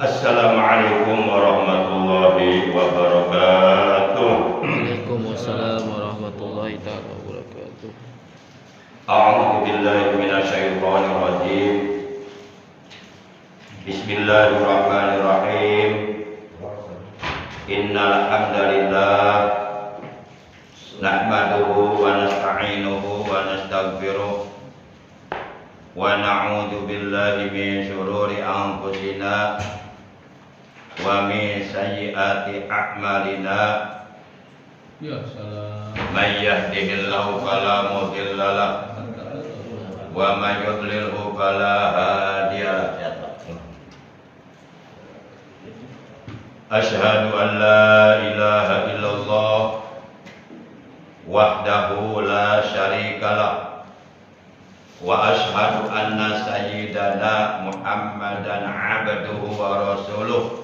Assalamualaikum warahmatullahi wabarakatuh. Waalaikumsalam warahmatullahi taala wabarakatuh. A'udzu billahi minasyaitonir rajim. Bismillahirrahmanirrahim. Innal hamdalillah nahmaduhu wa nasta'inuhu wa nastaghfiruh wa na'udzu billahi min syururi anfusina wa min sayyiati a'malina. Ya salam. May yahdihillahu fala mudilla lahu wa may yudlilhu fala hadiya lahu. Asyhadu an la ilaha illallah wahdahu la syarika lah wa asyhadu anna sayyidana Muhammadan abduhu wa rasuluh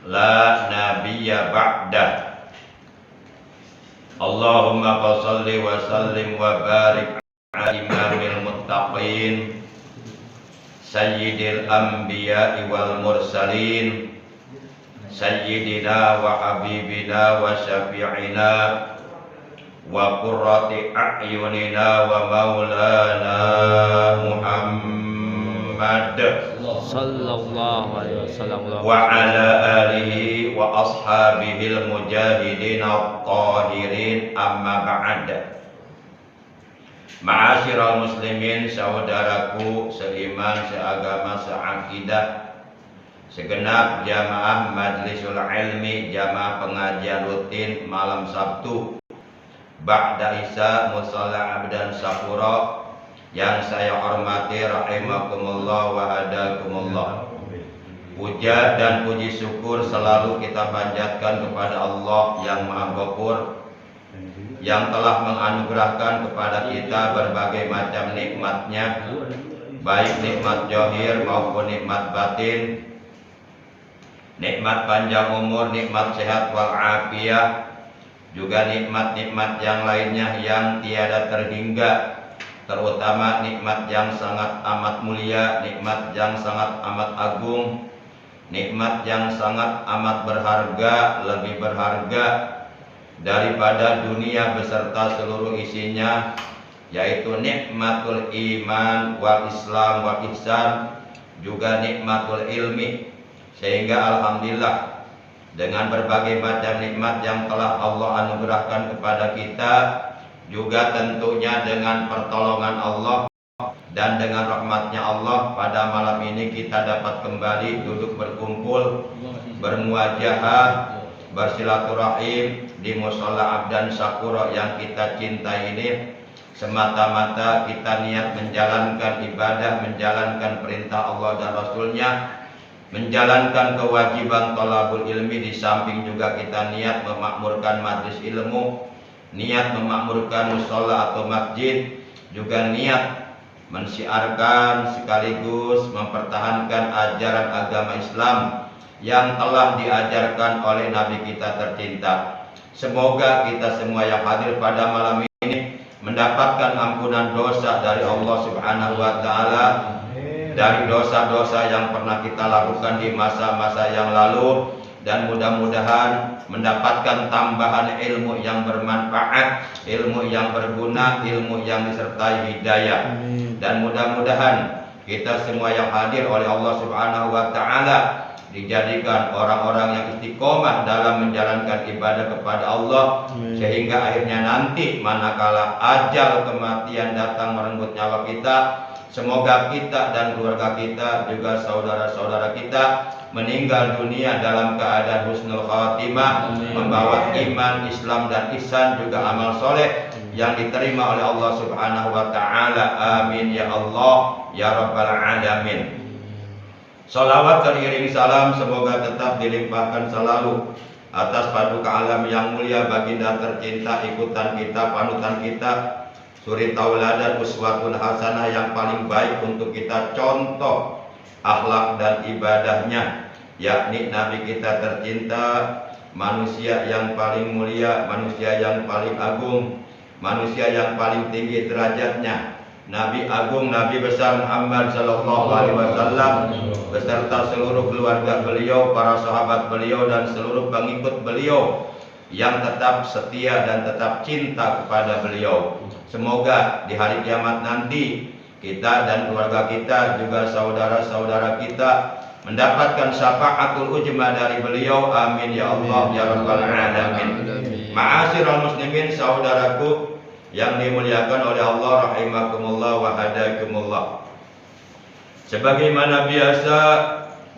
la nabiyya ba'dah. Allahumma shalli wa sallim wa barik ala imamil muttaqin sayyidil anbiya'i wal mursalin sayyidina wa habibina wa syafi'ina wa qurrati a'yunina wa maulana Muhammad Sallallahu alaihi wasallam wa ala alihi wa ashabihil mujahidin at-tahirin, amma ba'd. Ma'asyiral muslimin, saudaraku seiman, seagama, seakidah, segenap jamaah majlisul ilmi, jamaah pengajian rutin malam Sabtu ba'da isya musalla abdan syakura yang saya hormati rahimakumullah wa hadakumullah. Puja dan puji syukur selalu kita panjatkan kepada Allah yang Maha Ghafur, yang telah menganugerahkan kepada kita berbagai macam nikmatnya, baik nikmat zahir maupun nikmat batin, nikmat panjang umur, nikmat sehat wal afiyah, juga nikmat-nikmat yang lainnya yang tiada terhingga, terutama nikmat yang sangat amat mulia, nikmat yang sangat amat agung, nikmat yang sangat amat berharga, lebih berharga daripada dunia beserta seluruh isinya, yaitu nikmatul iman wal islam wal ihsan, juga nikmatul ilmi. Sehingga alhamdulillah dengan berbagai macam nikmat yang telah Allah anugerahkan kepada kita, juga tentunya dengan pertolongan Allah dan dengan rahmatnya Allah, pada malam ini kita dapat kembali duduk berkumpul, bermuajahah, bersilaturahim di mushola abdan syakura yang kita cintai ini, semata-mata kita niat menjalankan ibadah, menjalankan perintah Allah dan Rasulnya, menjalankan kewajiban thalabul ilmi, di samping juga kita niat memakmurkan majlis ilmu, niat memakmurkan mushola atau masjid, juga niat mensiarkan sekaligus mempertahankan ajaran agama Islam yang telah diajarkan oleh Nabi kita tercinta. Semoga kita semua yang hadir pada malam ini mendapatkan ampunan dosa dari Allah Subhanahu wa taala, dari dosa-dosa yang pernah kita lakukan di masa-masa yang lalu, dan mudah-mudahan mendapatkan tambahan ilmu yang bermanfaat, ilmu yang berguna, ilmu yang disertai hidayah. Dan mudah-mudahan kita semua yang hadir oleh Allah Subhanahu wa taala dijadikan orang-orang yang istiqomah dalam menjalankan ibadah kepada Allah, sehingga akhirnya nanti manakala ajal kematian datang merenggut nyawa kita, semoga kita dan keluarga kita, juga saudara-saudara kita meninggal dunia dalam keadaan husnul khatimah, membawa iman, Islam dan ihsan, juga amal soleh yang diterima oleh Allah Subhanahu wa taala. Amin ya Allah ya rabbal alamin. Salawat teriring salam semoga tetap dilimpahkan selalu atas paduka alam yang mulia, baginda tercinta, ikutan kita, panutan kita, suri tauladan uswatun hasanah, yang paling baik untuk kita contoh akhlak dan ibadahnya, yakni Nabi kita tercinta, manusia yang paling mulia, manusia yang paling agung, manusia yang paling tinggi derajatnya, Nabi Agung, Nabi besar Muhammad sallallahu alaihi wasallam beserta seluruh keluarga beliau, para sahabat beliau dan seluruh pengikut beliau yang tetap setia dan tetap cinta kepada beliau. Semoga di hari kiamat nanti kita dan keluarga kita, juga saudara-saudara kita, mendapatkan syafaatul ujma dari beliau. Amin ya Allah ya rabbal alamin. Ma'asyiral muslimin, saudaraku yang dimuliakan oleh Allah rahimakumullah wa hadakumullah. Sebagaimana biasa,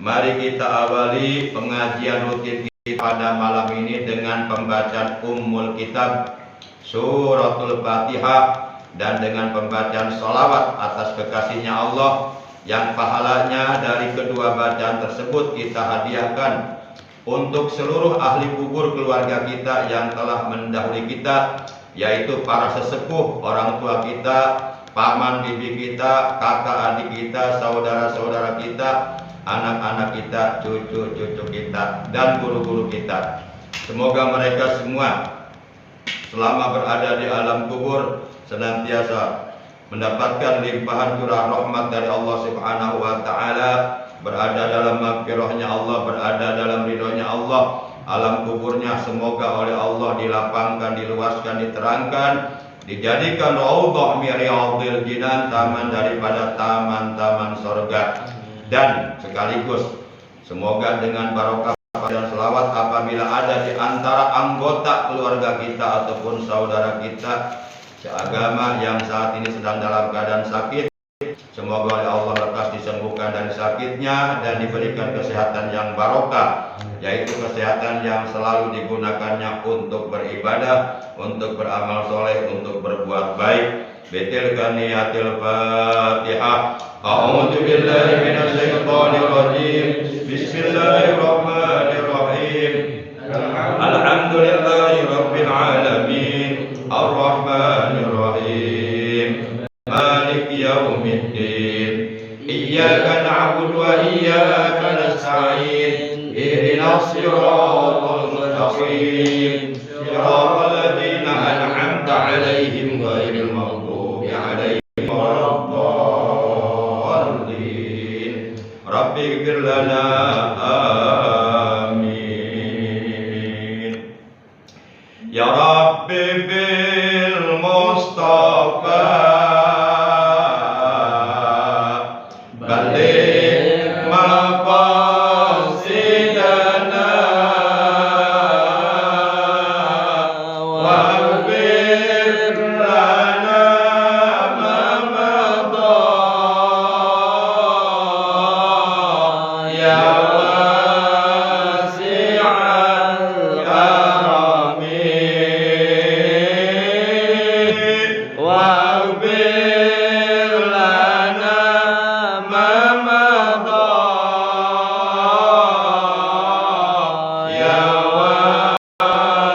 mari kita awali pengajian rutin kita pada malam ini dengan pembacaan Ummul Kitab Suratul Fatihah dan dengan pembacaan sholawat atas kekasihnya Allah, yang pahalanya dari kedua bacaan tersebut kita hadiahkan untuk seluruh ahli kubur keluarga kita yang telah mendahului kita, yaitu para sesepuh, orang tua kita, paman bibi kita, kakak adik kita, saudara-saudara kita, anak-anak kita, cucu-cucu kita, dan guru-guru kita. Semoga mereka semua selama berada di alam kubur senantiasa mendapatkan limpahan curah rahmat dari Allah Subhanahu wa taala, berada dalam maghfirahnya Allah, berada dalam ridhonya Allah. Alam kuburnya semoga oleh Allah dilapangkan, diluaskan, diterangkan, dijadikan raudhah min riyadhil jinan, taman daripada taman-taman surga. Dan sekaligus semoga dengan barokah dan selawat apabila ada di antara anggota keluarga kita ataupun saudara kita seagama yang saat ini sedang dalam keadaan sakit, semoga oleh Allah lekas disembuhkan dari sakitnya dan diberikan kesehatan yang barokah, yaitu kesehatan yang selalu digunakannya untuk beribadah, untuk beramal soleh, untuk berbuat baik. Betilkan niyatil Fatihah. A'udzu billahi minasy syaithanir rajim. Bismillahirrahmanirrahim. Alhamdulillahi rabbil alamin. Ar-Rahmanir Rahim. Malik yaumiddin. Iyyaka na'budu wa iyyaka nasta'in. Ihdinas siratal mustaqim. Siratal ladzina an'amta 'alaihim ghairil maghdubi 'alaihim waladdallin. Rabbighfir lana. Amin. Ya Rabbi bil Mustafa balik maqasidana waghfir lana ma madha ya wasi'al karami waghfir lana ma madha ya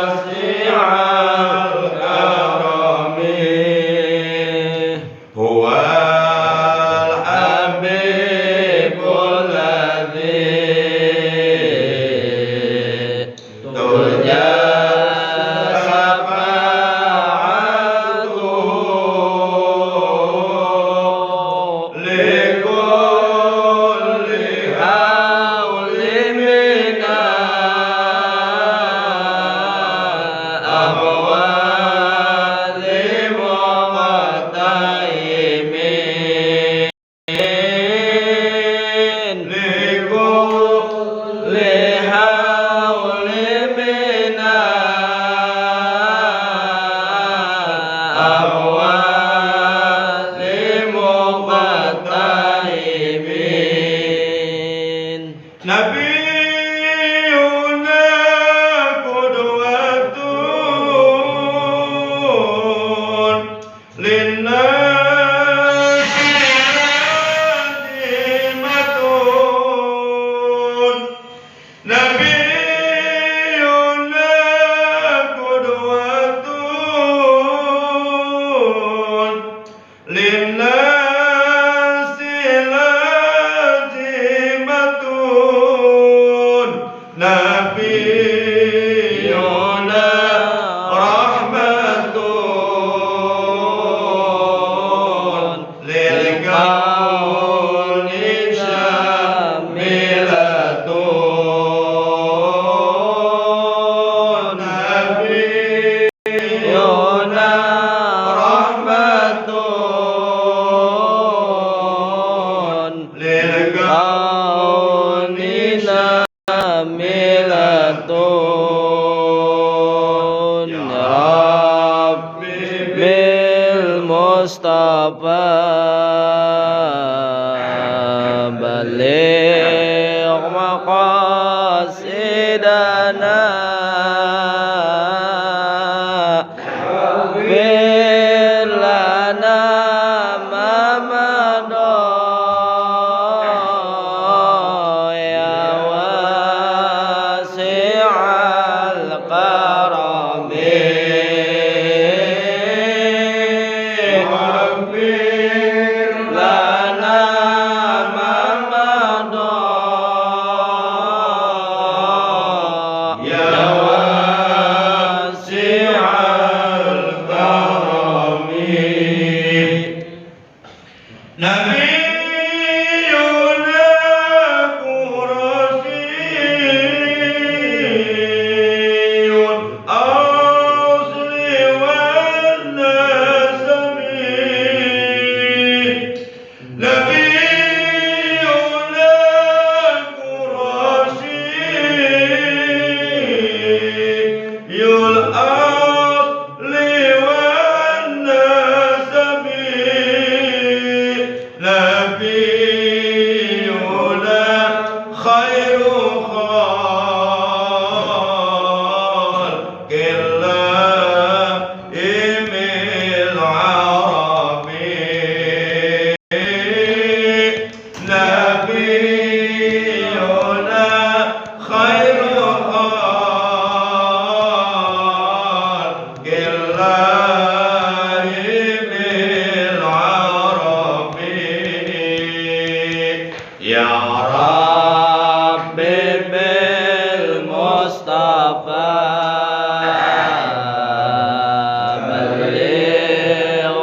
wasi'al karami. Huwal habibul ladzi turja syafa'atuhu likulli hawli mina ahwali muqtaimin likulli hawli mina ahwali muqtaimin. Nabiyuna qudwatun linnasi khadimatun. Nabiyuna qudwatun linnasi lazimatun. kaunina milatun Rabbil Mustafa baligh maqasidana Ighfir lana ma madha ya wasi'al karami Ighfir lana ma madha ya wasi'al karami Nabiyuna Qurasyun asli wal nasami Nabiyuna Qurasyun asli wal nasami نبينا خير خلق الله العربي نبينا خير خلق الله العربي يا رب بالمصطفى بلغ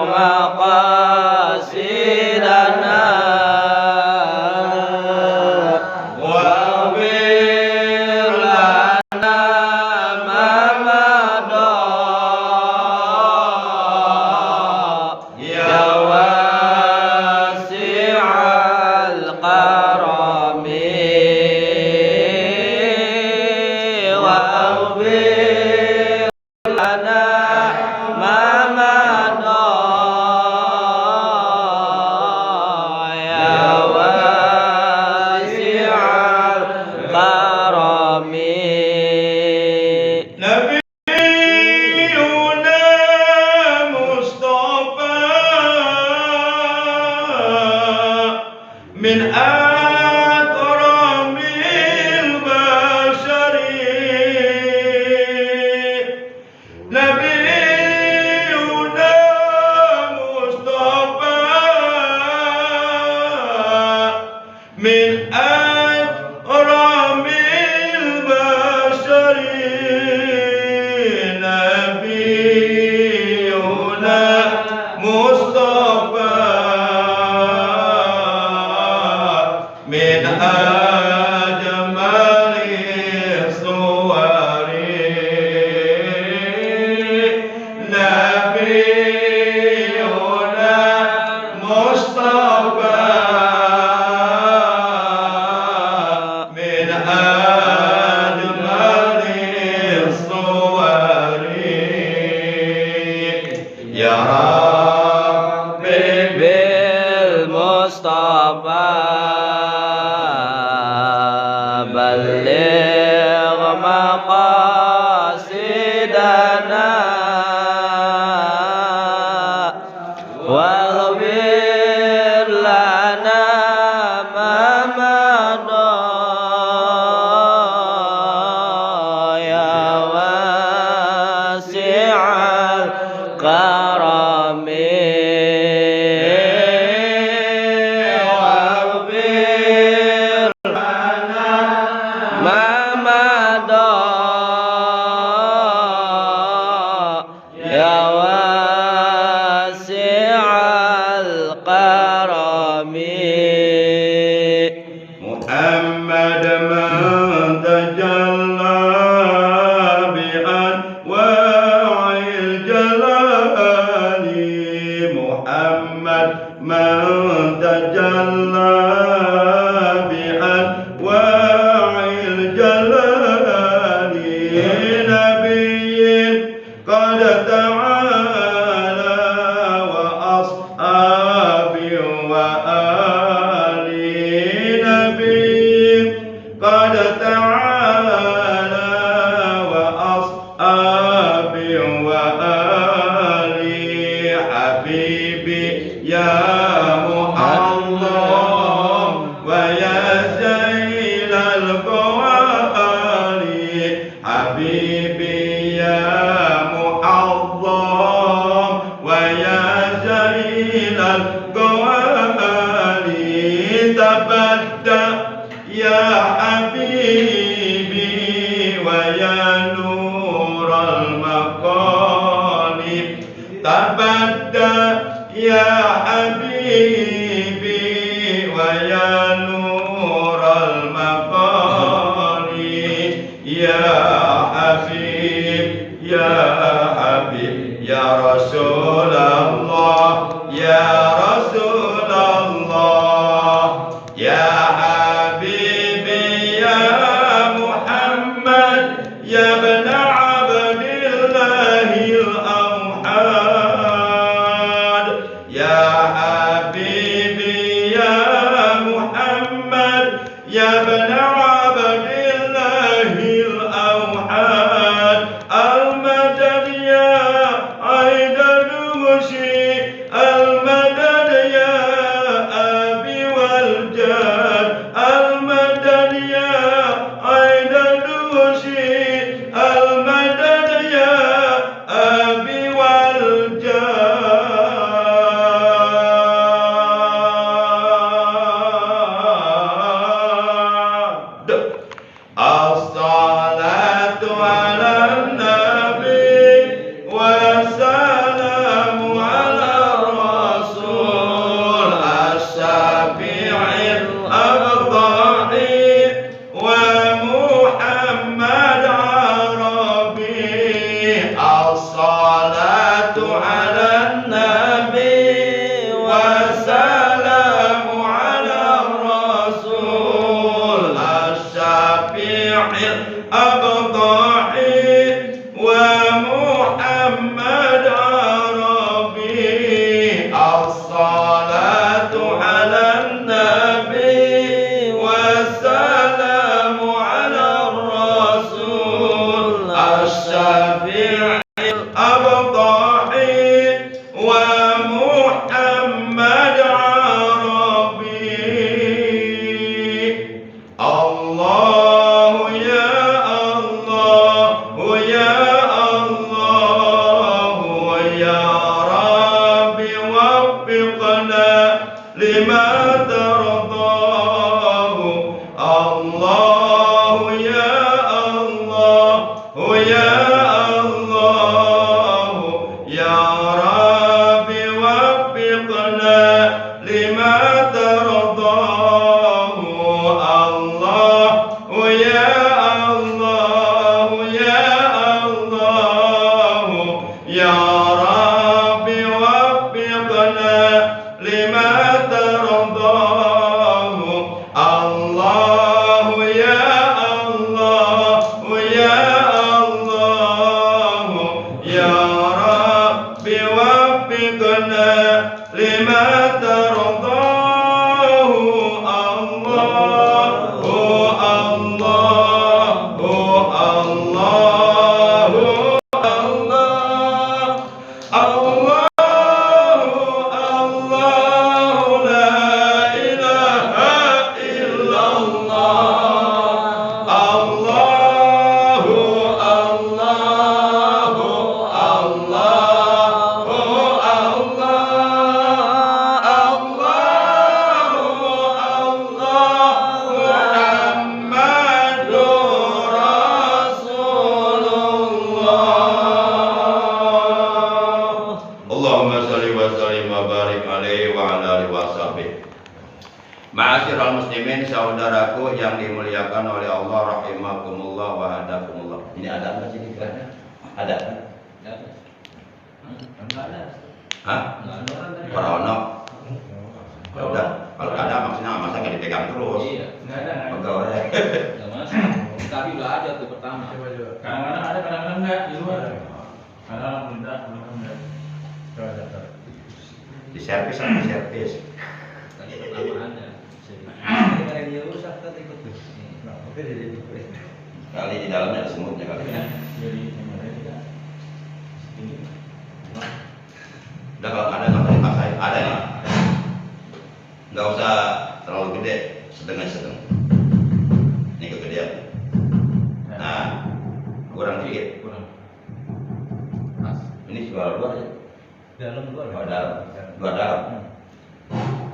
مقاصدنا واغفر لنا ما مضى يا واسع الكرم واغفر لنا ما مضى يا واسع الكرم نبينا مصطفى من أكرم البشر نبينا مصطفى من أكرم البشر نبينا مصطفى من أجمل الصور نبينا مصطفى من أجمل الصور يا ربي بالمصطفى بلغ مقاصدنا واغفر لنا ما مضى يا واسع الكرم واغفر لنا ما مضى يا واسع الكرم محمد من تجلى بأنواع الجلال محمد من تجلى يا حبيبي ويا نور المقالب تبدى يا حبيبي ويا نور المقالب يا حبيب يا حبيب يا رسول الله يا رسول الله يا حبيبي يا محمد يا ابن عبد الله الأوحاد يا حبيبي يا محمد يا ابن عبد الله الأوحاد المدد يا عيد الوشي المدد يا أبي والجاد المدد يا عيد الوشي المدد يا أبي والجاد الصلاة على النبي والسلام على الرسول الشفيع الأفضل ومحمد عربي الصلاة على النبي والسلام على الرسول الشفيع الأفضل ومحمد عربي الصلاة على النبي والسلام على الرسول الشفيع الأفضل ومحمد عربي الله يا الله يا الله يا رب وفقنا لما ترضاه الله يا الله يا الله يا رب وفقنا لما ترضاه الله يا الله يا الله يا رب وفقنا لما ترضاه الله يا الله يا الله يا رب وفقنا لما ترضاه الله Ma'asyiral muslimin, saudaraku yang dimuliakan oleh Allah, rahimakumullah wa hadakumullah. Ini ada nggak sih dikiranya? Ada? Enggak ada. Hah? Enggak ada orang tadi. Corona. Ya udah, kalau ada maksudnya masa nggak dipegang terus. Iya, enggak ada. Pegawai. Enggak masuk. Tapi udah ada tuh pertama. Kadang-kadang ada, kadang-kadang enggak di luar. Kadang-kadang enggak, kadang-kadang enggak. Di servis sama servis. Tadi pertama ada. Karena dia rusak kan ikut tuh. Nah, oke jadi Kali di dalamnya ada semutnya kali. Jadi sebenarnya tidak. Ini. Udah kalau nggak ada nggak usah dipaksain. Ada nih. Nggak usah terlalu gede, sedang. Ini kegedean. Nah, kurang dikit. Kurang. Pas. Ini suara luar ya. dalam luar. Oh, dalam. Luar dalam.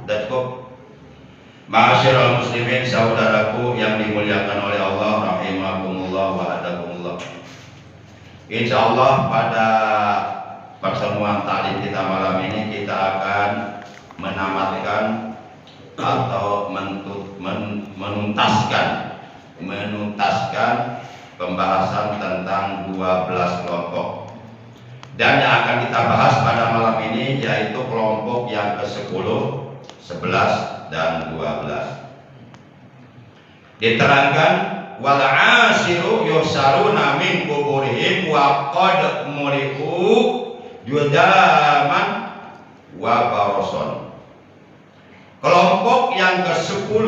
Udah cukup. Ma'asyiral muslimin, saudaraku yang dimuliakan oleh Allah, rahimakumullah wa adakumullah. Insyaallah pada pertemuan taklim kita malam ini kita akan menamatkan atau menuntaskan pembahasan tentang 12 kelompok. Dan yang akan kita bahas pada malam ini yaitu kelompok yang ke-10, 11 dan 12. Diterangkan wal asiru yusaruna min kuburihim wa qad muriku judaman wa baroson. Kelompok yang ke-10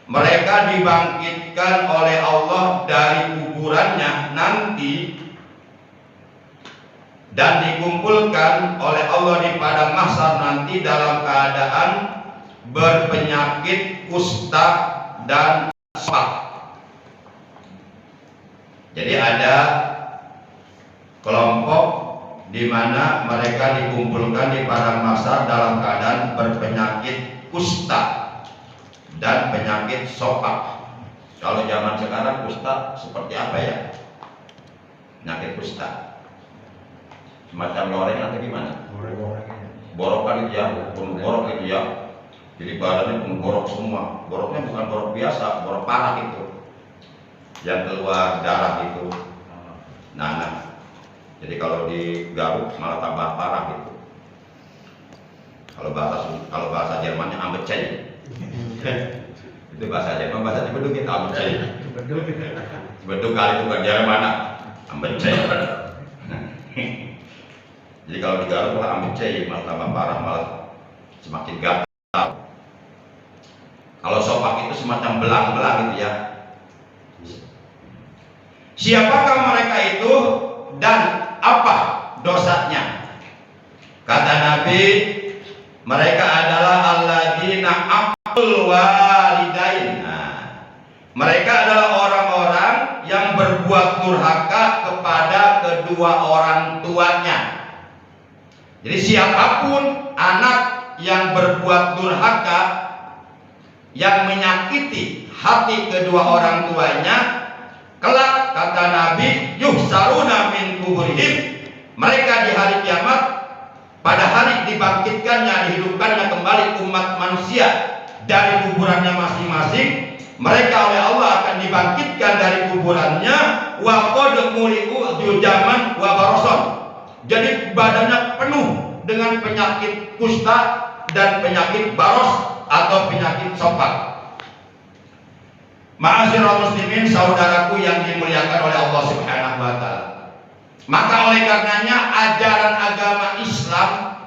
mereka dibangkitkan oleh Allah dari kuburannya nanti dan dikumpulkan oleh Allah di padang mahsyar nanti dalam keadaan berpenyakit kusta dan spak. Jadi ada kelompok di mana mereka dikumpulkan di padang mahsyar dalam keadaan berpenyakit kusta dan penyakit sopak. Kalau zaman sekarang kusta seperti apa ya? Penyakit kusta semacam loreng atau gimana? Borokan itu ya, penuh borok itu ya. Jadi badannya penuh borok semua. Boroknya bukan borok biasa, borok parah itu. Yang keluar darah itu nanah. Jadi kalau digaruk malah tambah parah gitu. Kalau bahasa Jermannya ambecen. Itu bahasa Jerman, bahasa Beduk kita ambecen. Beduk kali itu bukan Jerman, ambecen. Jadi kalau digaruk malah ambecen, malah tambah parah, malah semakin gatal. Kalau sopak itu semacam belang-belang gitu ya. Siapakah mereka itu dan apa dosanya? Kata Nabi, mereka adalah alladzina aqul walidain. Mereka adalah orang-orang yang berbuat durhaka kepada kedua orang tuanya. Jadi siapapun anak yang berbuat durhaka, yang menyakiti hati kedua orang tuanya, kelak kata Nabi, yuhsaruna min kuburihim, mereka di hari kiamat, pada hari dibangkitkannya, dihidupkannya kembali umat manusia dari kuburannya masing-masing, mereka oleh Allah akan dibangkitkan dari kuburannya, wa qad muri'u judaman wa baroson. Jadi badannya penuh dengan penyakit kusta dan penyakit baros atau penyakit sopak. Ma'asyiral muslimin, saudaraku yang dimuliakan oleh Allah Subhanahu wa taala. Maka oleh karenanya ajaran agama Islam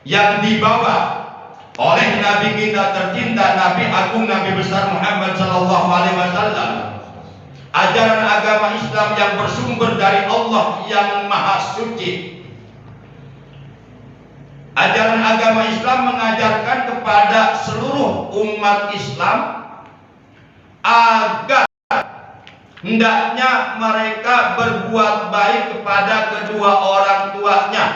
yang dibawa oleh Nabi kita tercinta, Nabi agung, Nabi besar Muhammad sallallahu alaihi wasallam, ajaran agama Islam yang bersumber dari Allah yang Maha Suci. Ajaran agama Islam mengajarkan kepada seluruh umat Islam agar hendaknya mereka berbuat baik kepada kedua orang tuanya,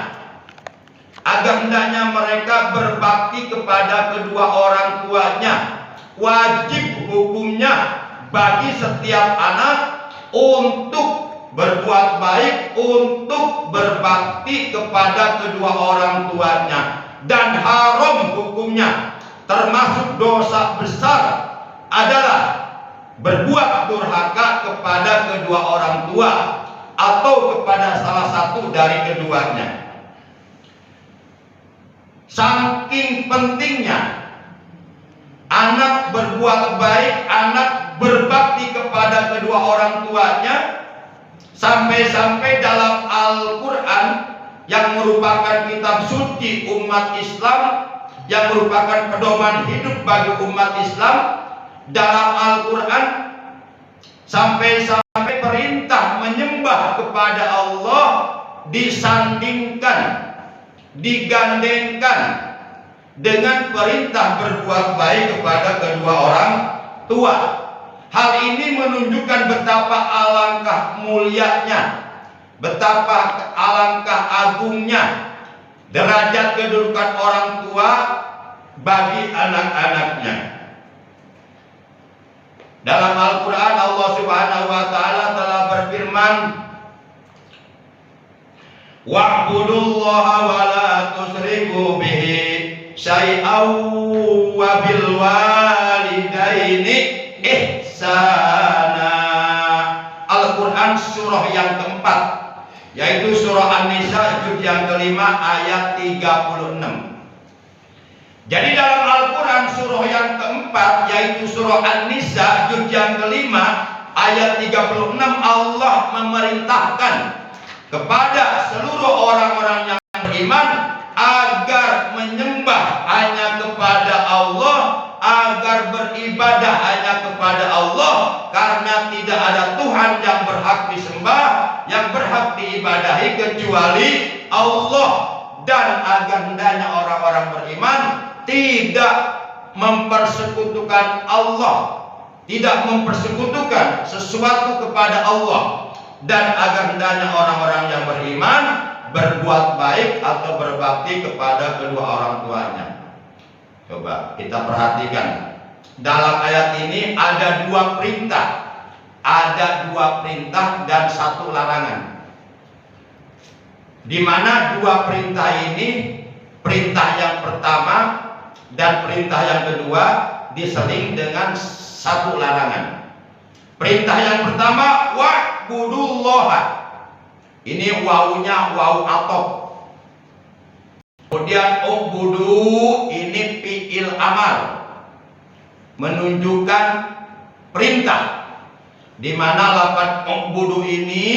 agar hendaknya mereka berbakti kepada kedua orang tuanya. Wajib hukumnya bagi setiap anak untuk berbuat baik, untuk berbakti kepada kedua orang tuanya, dan haram hukumnya, termasuk dosa besar adalah berbuat durhaka kepada kedua orang tua atau kepada salah satu dari keduanya. Saking pentingnya anak berbuat baik, anak berbakti kepada kedua orang tuanya, sampai-sampai dalam Al-Quran yang merupakan kitab suci umat Islam, yang merupakan pedoman hidup bagi umat Islam, dalam Al-Quran sampai-sampai perintah menyembah kepada Allah disandingkan, digandengkan dengan perintah berbuat baik kepada kedua orang tua. Hal ini menunjukkan betapa alangkah mulianya, betapa alangkah agungnya derajat kedudukan orang tua bagi anak-anaknya. Dalam Al-Quran Allah Subhanahu wa Ta'ala telah berfirman, wa'budullaha wa la tusyriku bihi syai'aw wa bil walidaini ihsana. Al-Quran surah yang keempat, yaitu surah An-Nisa juz yang kelima ayat 36. Jadi dalam Al-Quran surah yang keempat, yaitu surah An-Nisa juz yang kelima ayat 36, Allah memerintahkan kepada seluruh orang-orang yang beriman agar menyembah hanya kepada Allah, agar beribadah hanya kepada Allah, karena tidak ada Tuhan yang berhak disembah, yang berhak diibadahi kecuali Allah, dan agar hendaknya orang-orang beriman tidak mempersekutukan Allah, tidak mempersekutukan sesuatu kepada Allah, dan agar hendaknya orang-orang yang beriman berbuat baik atau berbakti kepada kedua orang tuanya. Coba kita perhatikan, dalam ayat ini ada dua perintah, dan satu larangan. Di mana dua perintah ini, perintah yang pertama dan perintah yang kedua diseling dengan satu larangan. Perintah yang pertama, wa'budullaha. Ini wawunya wawu atop. Kemudian ubudu ini fi'il amal, menunjukkan perintah, di mana lafaz ubudu ini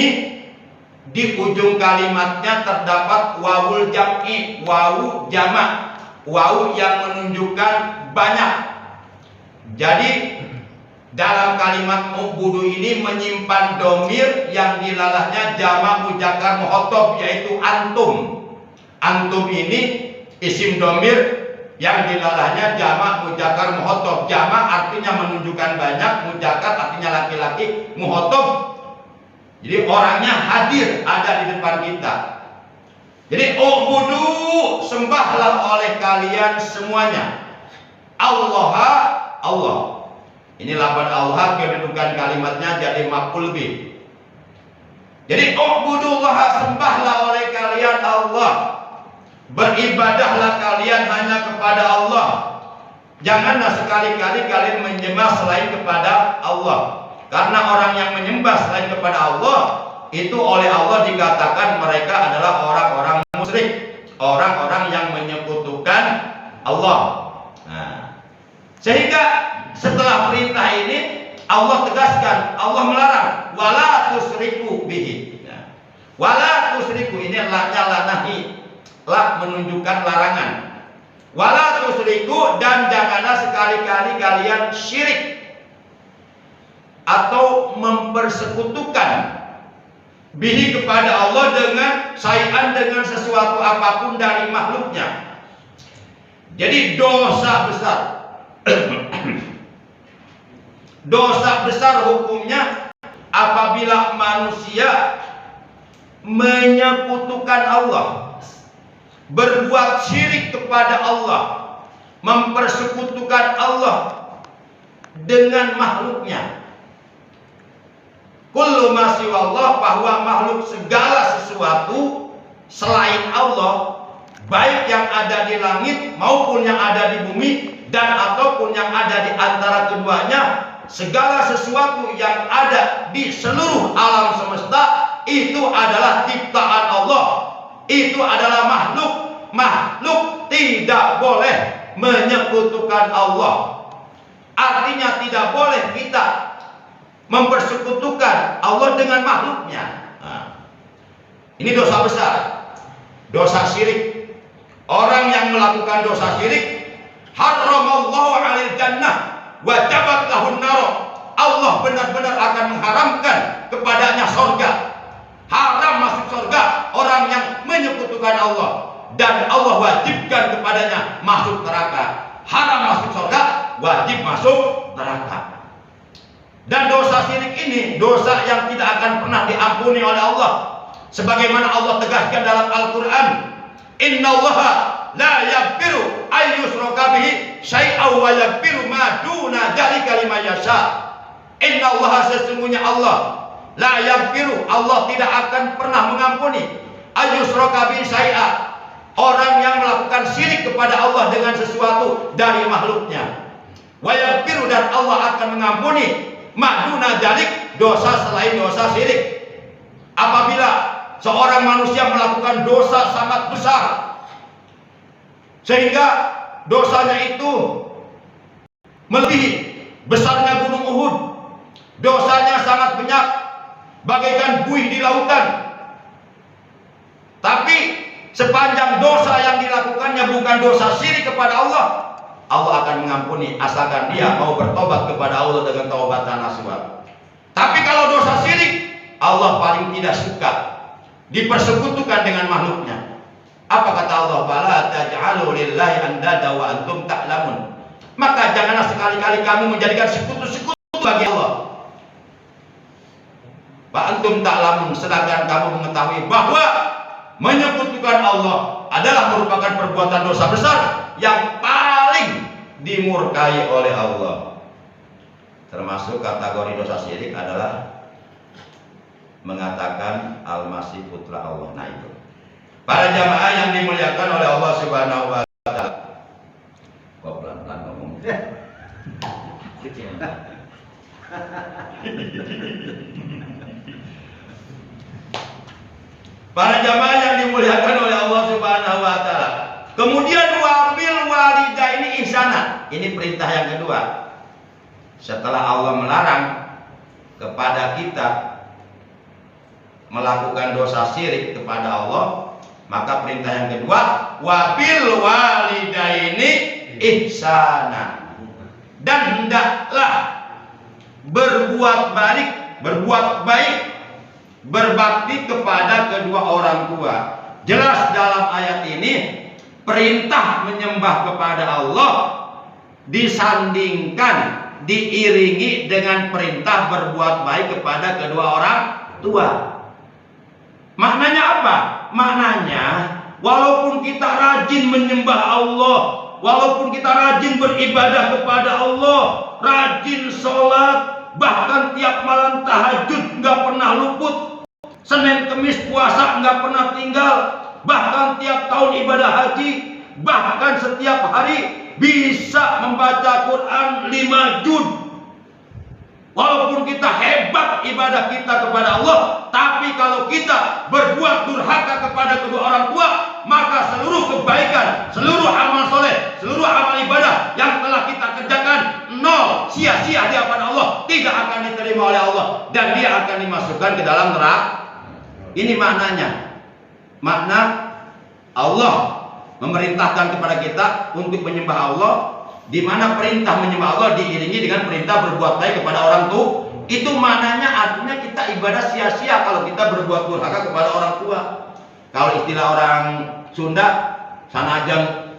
di ujung kalimatnya terdapat wawul jam'i, wawu jamak, wawu yang menunjukkan banyak. Jadi dalam kalimat ubudu ini menyimpan domir yang dilalahnya jamak muzakkar muhotob, yaitu antum. Antum ini isim domir yang dilalahnya jamak muzakkar muhotob. Jamak artinya menunjukkan banyak, muzakkar artinya laki-laki, muhotob jadi orangnya hadir, ada di depan kita. Jadi ubudu, sembahlah oleh kalian semuanya Allah. Ini lafaz Allah, kedudukan kalimatnya jadi maf'ul bih. Jadi ubudullah, sembahlah oleh kalian Allah, beribadahlah kalian hanya kepada Allah. Janganlah sekali-kali kalian menyembah selain kepada Allah. Karena orang yang menyembah selain kepada Allah itu oleh Allah dikatakan mereka adalah orang-orang musyrik, orang-orang yang menyekutukan Allah. Nah, sehingga setelah perintah ini Allah tegaskan, Allah melarang wala tusyriku bihi. Nah, wala tusyriku ini laknya lanahi, lak menunjukkan larangan. Wala tusyriku, dan janganlah sekali-kali kalian syirik atau mempersekutukan bihi kepada Allah dengan syai'an, dengan sesuatu apapun dari makhluknya. Jadi dosa besar. Dosa besar hukumnya apabila manusia menyekutukan Allah, berbuat syirik kepada Allah, mempersekutukan Allah dengan makhluknya. Kullu ma siwallah, bahwa makhluk segala sesuatu selain Allah, baik yang ada di langit maupun yang ada di bumi, dan ataupun yang ada di antara keduanya, segala sesuatu yang ada di seluruh alam semesta itu adalah ciptaan Allah, itu adalah makhluk. Makhluk tidak boleh menyekutukan Allah. Artinya tidak boleh kita mempersekutukan Allah dengan makhluknya. Nah, ini dosa besar, dosa syirik. Orang yang melakukan dosa syirik, haramallahu 'alal jannah wajabat lahun nar. Allah benar-benar akan mengharamkan kepadanya surga. Haram masuk surga orang yang menyekutukan Allah, dan Allah wajibkan kepadanya masuk neraka. Haram masuk surga, wajib masuk neraka. Dan dosa syirik ini dosa yang tidak akan pernah diampuni oleh Allah. Sebagaimana Allah tegaskan dalam Al-Quran, innallaha la yaghfiru ayyushraka bihi syai'an wa yaghfiru ma duna dzalika liman yasha. Innallaha, sesungguhnya Allah, la yaghfiru, Allah tidak akan pernah mengampuni ayyushraka bihi syai'an, orang yang melakukan syirik kepada Allah dengan sesuatu dari makhluknya. Wa yaghfiru, dan Allah akan mengampuni ma duna dzalik, dosa selain dosa syirik. Apabila seorang manusia melakukan dosa sangat besar sehingga dosanya itu melebihi besarnya gunung Uhud, dosanya sangat banyak bagaikan buih di lautan, tapi sepanjang dosa yang dilakukannya bukan dosa syirik kepada Allah, Allah akan mengampuni asalkan dia mau bertobat kepada Allah dengan taubatan nasuha. Tapi kalau dosa syirik, Allah paling tidak suka dipersekutukan dengan makhluknya. Apa kata Allah? Bala taj'alu lillahi andada wa antum ta'lamun. Maka janganlah sekali-kali kamu menjadikan sekutu-sekutu bagi Allah. Wa antum ta'lamun, sedangkan kamu mengetahui bahwa menyekutukan Allah adalah merupakan perbuatan dosa besar yang paling dimurkai oleh Allah. Termasuk kategori dosa syirik adalah mengatakan Al-Masih putra Allah. Nah itu. Para jamaah yang dimuliakan oleh Allah Subhanahu wa taala. Kok pelan-pelan ngomong. Para jamaah yang dimuliakan oleh Allah Subhanahu wa taala. Kemudian wabil walidaini ihsana. Ini perintah yang kedua. Setelah Allah melarang kepada kita melakukan dosa syirik kepada Allah, maka perintah yang kedua, wabil walidaini ihsana, dan hendaklah berbuat baik, berbakti kepada kedua orang tua. Jelas dalam ayat ini perintah menyembah kepada Allah disandingkan, diiringi dengan perintah berbuat baik kepada kedua orang tua. Maknanya apa? Maknanya walaupun kita rajin menyembah Allah, walaupun kita rajin beribadah kepada Allah, rajin sholat, bahkan tiap malam tahajud nggak pernah luput, Senin Kemis puasa nggak pernah tinggal, bahkan tiap tahun ibadah haji, bahkan setiap hari bisa membaca Quran 5 juz. Walaupun kita hebat ibadah kita kepada Allah, tapi kalau kita berbuat durhaka kepada kedua orang tua, maka seluruh kebaikan, seluruh amal soleh, seluruh amal ibadah yang telah kita kerjakan nol, sia-sia di hadapan Allah, tidak akan diterima oleh Allah, dan dia akan dimasukkan ke dalam neraka. Ini maknanya. Makna Allah memerintahkan kepada kita untuk menyembah Allah, di mana perintah menyembah Allah diiringi dengan perintah berbuat baik kepada orang tua. Itu maknanya artinya kita ibadah sia-sia kalau kita berbuat durhaka kepada orang tua. Kalau istilah orang Sunda, sanajang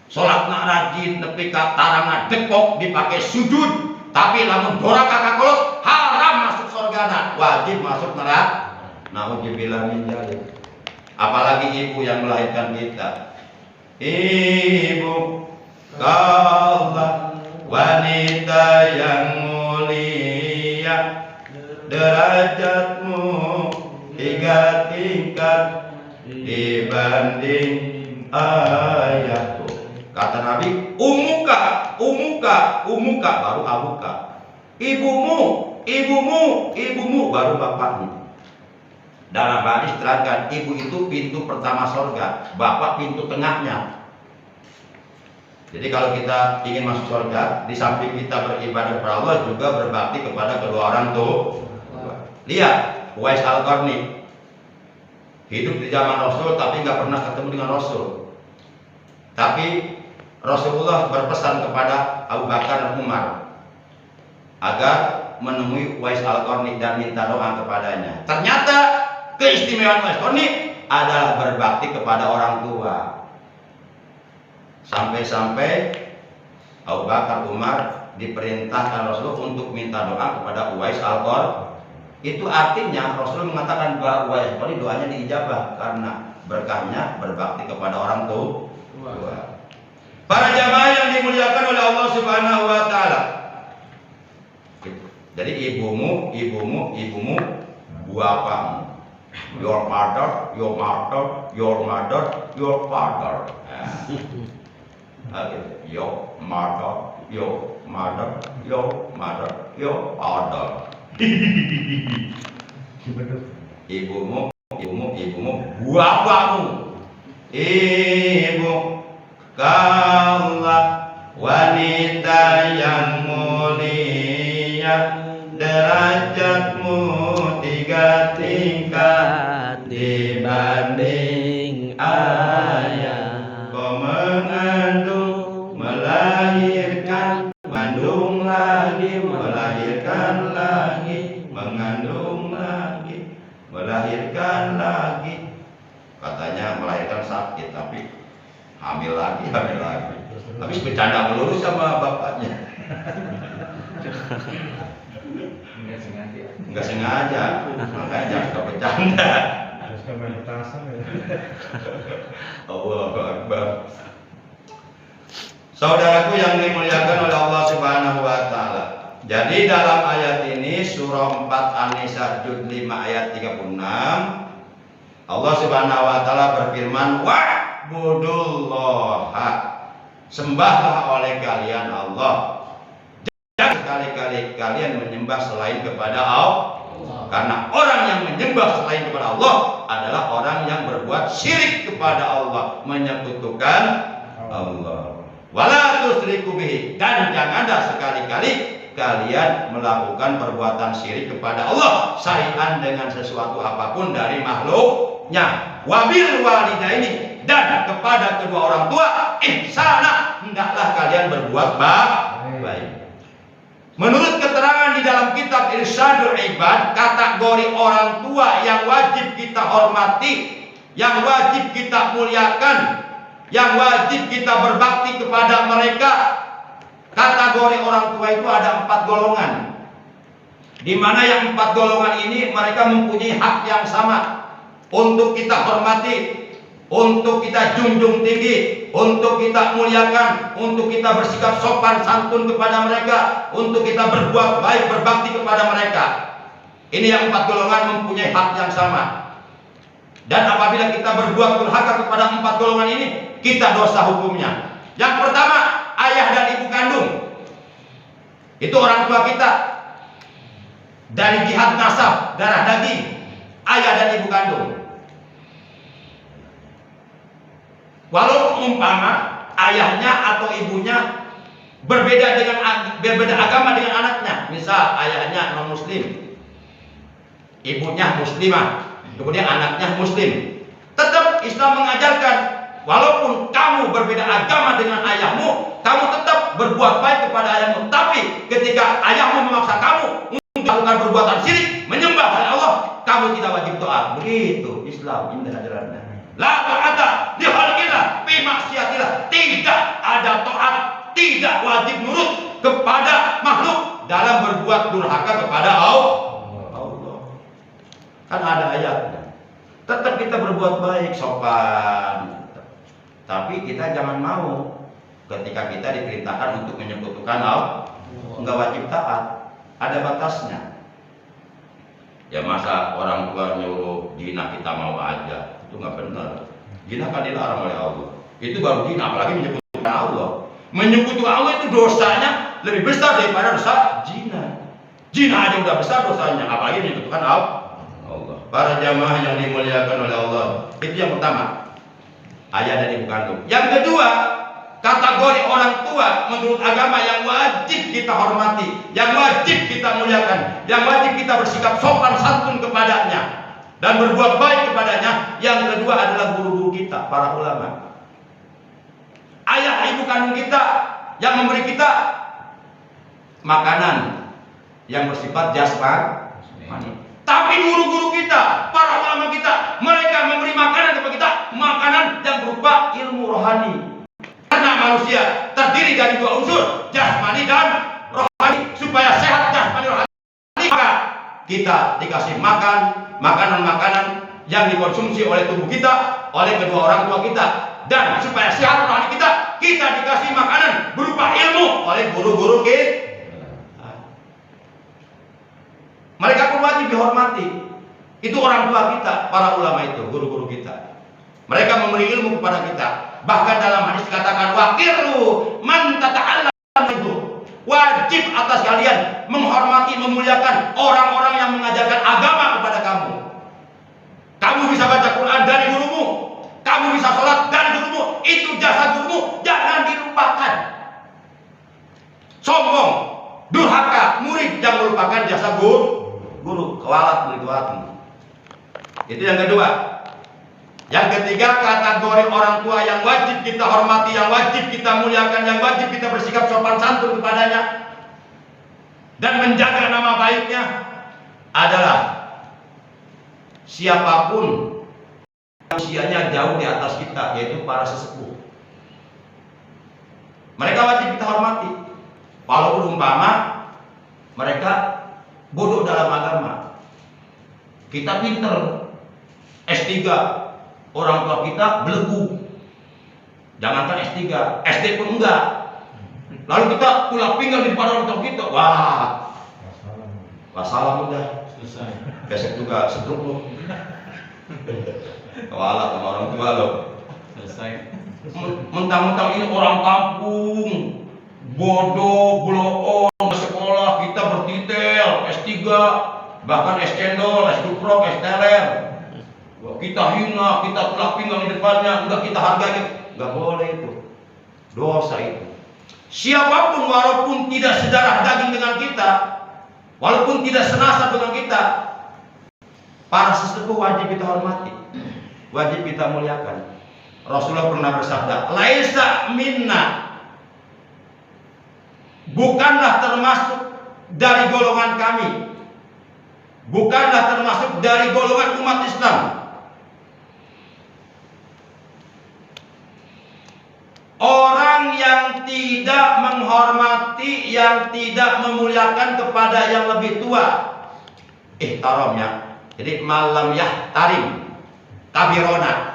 sholat nak rajin, tapi katarang dekok dipakai sujud, tapi lamun durhaka kakolot haram masuk surga, wajib masuk neraka. Nauzubillah min dzalik. Apalagi ibu yang melahirkan kita. Ibu kaulah wanita yang mulia, derajatmu 3 tingkat dibanding ayahku. Kata Nabi, umuka baru abuka. Ibumu baru bapakmu. Dalam hadis diterangkan, ibu itu pintu pertama surga, bapak pintu tengahnya. Jadi kalau kita ingin masuk surga, di samping kita beribadah kepada Allah, juga berbakti kepada kedua orang tua. Lihat Uwais Al-Qarni, hidup di zaman Rasul tapi nggak pernah ketemu dengan Rasul. Tapi Rasulullah berpesan kepada Abu Bakar dan Umar agar menemui Uwais Al-Qarni dan minta doa kepadanya. Ternyata keistimewaan Uwais Al-Qarni adalah berbakti kepada orang tua. Sampai-sampai Abu Bakar Umar diperintahkan Rasul untuk minta doa kepada Uwais Al-Qarni. Itu artinya Rasul mengatakan bahwa Uwais Al-Qarni doanya diijabah karena berkahnya berbakti kepada orang tua. Dua. Para jamaah yang dimuliakan oleh Allah Subhanahu wa taala. Jadi ibumu, bapakmu. Your mother, your mother, your mother, your father. Your mother, your mother, your mother, your father. Ibumu, bapakmu. Ibu kalah wanita yang mulia, derajatmu 3 tingkat dibanding ayah. Kau mengandung, melahirkan, mengandung lagi, melahirkan lagi, mengandung lagi, melahirkan lagi. Katanya melahirkan sakit, tapi hamil lagi. Habis bercanda melulu sama bapaknya. Enggak sengaja, makanya jangan suka bercanda. Allahu Akbar. Saudaraku yang dimuliakan oleh Allah Subhanahu wa taala. Jadi dalam ayat ini surah 4 An-Nisa juz 5 ayat 36, Allah Subhanahu wa taala berfirman, "Wa'budullaha." Sembahlah oleh kalian Allah. Jangan sekali-kali kalian menyembah selain kepada Allah. Karena orang yang menyembah selain kepada Allah adalah orang yang berbuat syirik kepada Allah, menyekutukan Allah. Wala tusyriku bihi, dan janganlah sekali-kali kalian melakukan perbuatan syirik kepada Allah syai'an dengan sesuatu apapun dari makhluknya. Wabil walidaini, dan kepada kedua orang tua ihsana, hendaklah kalian berbuat baik. Menurut keterangan di dalam kitab Irsyadul Ibad, kategori orang tua yang wajib kita hormati, yang wajib kita muliakan, yang wajib kita berbakti kepada mereka, kategori orang tua itu ada 4 golongan. Di mana yang 4 golongan ini mereka mempunyai hak yang sama untuk kita hormati, untuk kita junjung tinggi, untuk kita muliakan, untuk kita bersikap sopan santun kepada mereka, untuk kita berbuat baik, berbakti kepada mereka. Ini yang 4 golongan mempunyai hak yang sama. Dan apabila kita berbuat durhaka kepada 4 golongan ini, kita dosa hukumnya. Yang pertama, ayah dan ibu kandung. Itu orang tua kita. Dari jihad nasab, darah daging, ayah dan ibu kandung. Walaupun umpama ayahnya atau ibunya berbeda agama dengan anaknya, misal ayahnya non muslim, ibunya muslimah, kemudian anaknya muslim, tetap Islam mengajarkan walaupun kamu berbeda agama dengan ayahmu, kamu tetap berbuat baik kepada ayahmu. Tapi ketika ayahmu memaksa kamu untuk melakukan perbuatan syirik, menyembah kepada Allah, kamu tidak wajib taat. Begitu Islam indah ajarannya. La ta'ata li khalqillah fi maksiatillah. Tidak ada taat, tidak wajib nurut kepada makhluk dalam berbuat durhaka kepada Allah. Kan ada ayatnya. Tetap kita berbuat baik, sopan. Tapi kita jangan mau ketika kita diperintahkan untuk menyekutukan Allah, enggak wajib taat. Ada batasnya. Ya masa orang tua nyuruh zina kita mau aja, itu nggak benar. Zina kan dilarang oleh Allah. Itu baru zina, apalagi menyekutukan Allah. Menyekutukan Allah itu dosanya lebih besar daripada dosa zina. Zina aja udah besar dosanya, apalagi menyekutukan Allah. Para jamaah yang dimuliakan oleh Allah, itu yang pertama, ayah dan ibu kandung. Yang kedua, kategori orang tua menurut agama yang wajib kita hormati, yang wajib kita muliakan, yang wajib kita bersikap sopan santun kepadanya dan berbuat baik kepadanya. Yang kedua adalah guru-guru kita, para ulama. Ayah ibu kandung kita yang memberi kita makanan yang bersifat jasmani. Tapi guru-guru kita, para ulama kita, mereka memberi makanan kepada kita, makanan yang berupa ilmu rohani. Karena manusia terdiri dari 2 unsur, jasmani dan rohani. Supaya sehat jasmani rohani, maka kita dikasih makan makanan-makanan yang dikonsumsi oleh tubuh kita, oleh kedua orang tua kita. dan supaya sehat rohani kita, kita dikasih makanan berupa ilmu oleh guru-guru kita. Mereka pun wajib dihormati. Itu orang tua kita, para ulama itu, guru-guru kita. Mereka memberi ilmu kepada kita. Bahkan dalam hadis dikatakan waqiru man tata'allam itu. Wajib atas kalian menghormati, memuliakan orang-orang yang mengajarkan agama kepada kamu. Kamu bisa baca Quran dari gurumu, kamu bisa sholat dari gurumu. Itu jasa gurumu, jangan dilupakan. Sombong, durhaka, murid yang melupakan jasa guru, kewalat begitu hati. Itu yang kedua. Yang ketiga, kategori orang tua yang wajib kita hormati, yang wajib kita muliakan, yang wajib kita bersikap sopan santun kepadanya dan menjaga nama baiknya adalah siapapun yang usianya jauh di atas kita, yaitu para sesepuh. Mereka wajib kita hormati, walaupun umpama mereka bodoh dalam agama. Kita pinter, S3, orang tua kita belegu. Jangankan S3, SD pun enggak. Lalu kita tulak pinggang di depan orang tua kita. Wah, wassalam udah Selesai. besok juga setruk lo. Walat sama orang tua lo. Selesai. Mentang-mentang ini orang kampung, bodoh, bloon, sekolah kita bertitel, S3, bahkan S cendol, S duprok, S teler. Kita hina, kita tulak pinggang di depannya, enggak kita hargai, enggak boleh itu. Dosa itu. Siapapun walaupun tidak sedarah daging dengan kita, walaupun tidak senasab dengan kita, para sesepuh wajib kita hormati, wajib kita muliakan. Rasulullah pernah bersabda, laisa minna, bukanlah termasuk dari golongan kami, bukanlah termasuk dari golongan umat Islam orang yang tidak menghormati, yang tidak memuliakan kepada yang lebih tua. Ihtaramnya. Jadi malam yahtarim kabirona.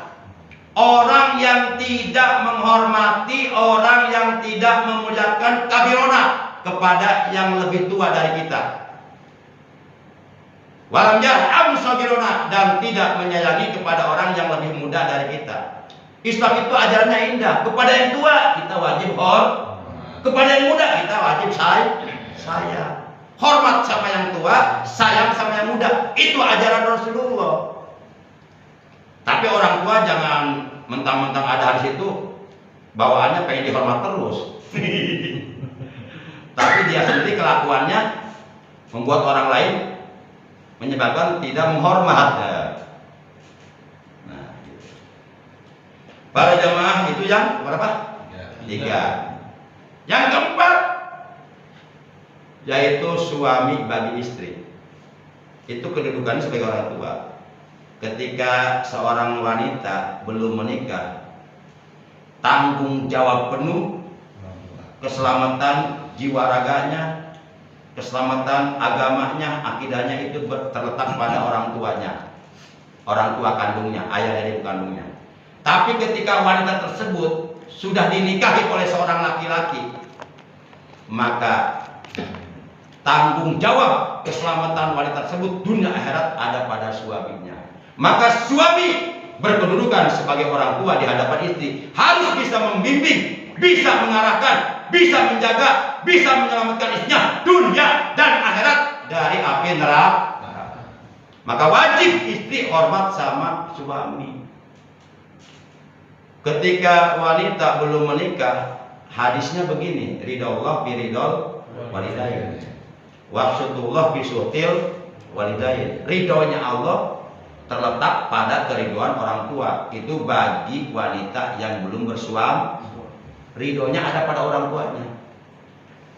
Orang yang tidak menghormati, orang yang tidak memuliakan kabirona kepada yang lebih tua dari kita. Walam yarham sagirona, dan tidak menyayangi kepada orang yang lebih muda dari kita. Islam itu ajarannya indah. Kepada yang tua kita wajib kepada yang muda kita wajib sayang. Hormat sama yang tua, sayang sama yang muda. Itu ajaran Rasulullah. Tapi orang tua jangan mentang-mentang ada hadis itu bawaannya pengen dihormat terus. Tapi dia sendiri kelakuannya membuat orang lain menyebabkan tidak menghormat. Para jamaah itu yang berapa? 3. Yang keempat yaitu suami bagi istri. Itu kedudukannya sebagai orang tua. Ketika seorang wanita belum menikah, tanggung jawab penuh keselamatan jiwa raganya, keselamatan agamanya, akidahnya itu terletak pada orang tuanya, orang tua kandungnya, ayah dari ibu kandungnya. Tapi ketika wanita tersebut sudah dinikahi oleh seorang laki-laki, maka tanggung jawab keselamatan wanita tersebut dunia akhirat ada pada suaminya. Maka suami berkedudukan sebagai orang tua di hadapan istri, harus bisa membimbing, bisa mengarahkan, bisa menjaga, bisa menyelamatkan istrinya dunia dan akhirat dari api neraka. Maka wajib istri hormat sama suami. Ketika wanita belum menikah, hadisnya begini, ridha Allah bi ridhol walidain, waqsutullah bi sutil walidain. Ridhonya Allah terletak pada keriduan orang tua. Itu bagi wanita yang belum bersuami, ridhonya ada pada orang tuanya.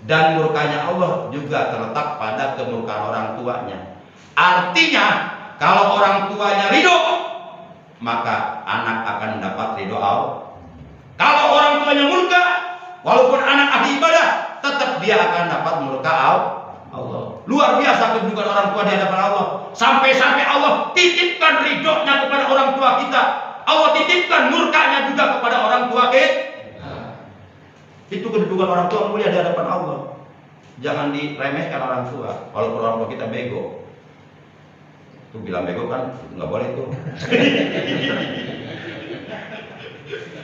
Dan murkanya Allah juga terletak pada kemurkaan orang tuanya. Artinya kalau orang tuanya ridho, maka anak akan mendapat ridho Allah. Kalau orang tuanya murka, walaupun anak ahli ibadah, tetap dia akan dapat murka Allah. Luar biasa kedudukan orang tua di hadapan Allah. Sampai-sampai Allah titipkan ridhonya kepada orang tua kita. Allah titipkan murkanya juga kepada orang tua kita. Itu kedudukan orang tua mulia di hadapan Allah. Jangan diremehkan orang tua. Kalau orang tua kita bego, itu bilang bego kan nggak boleh tuh.